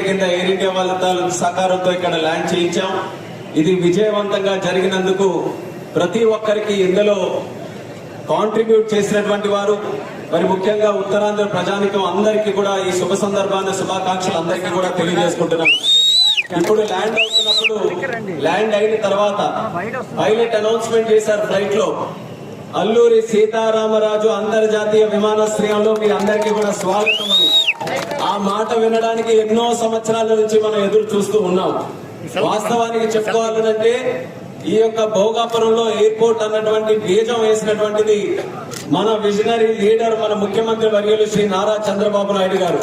కింద air India వాళ్ళ సహకారంతో ఇక్కడ ల్యాండ్ చేయించాం. ఇది విజయవంతంగా జరిగినందుకు ప్రతి ఒక్కరికి ఇందులో కాంట్రిబ్యూట్ చేసినటువంటి వారు, మరి ముఖ్యంగా ఉత్తరాంధ్ర ప్రజానికం అందరికీ కూడా ఈ శుభ సందర్భాన్ని శుభాకాంక్షలు అందరికీ కూడా తెలియజేసుకుంటున్నాను. ఇప్పుడు ల్యాండ్ అవుతున్నప్పుడు, ల్యాండ్ అయిన తర్వాత పైలట్ అనౌన్స్మెంట్ చేశారు ఫ్లైట్ లో, అల్లూరి సీతారామరాజు అంతర్జాతీయ విమానాశ్రయంలో మీ అందరికీ కూడా స్వాగతం అని. ఆ మాట వినడానికి ఎన్నో సంవత్సరాల నుంచి మనం ఎదురు చూస్తూ ఉన్నాం. వాస్తవానికి చెప్పుకోవాలంటే ఈ యొక్క భోగాపురంలో ఎయిర్పోర్ట్ అన్నటువంటి బీజం వేసినటువంటిది మన విజనరీ లీడర్, మన ముఖ్యమంత్రి వర్యులు శ్రీ నారా చంద్రబాబు నాయుడు గారు.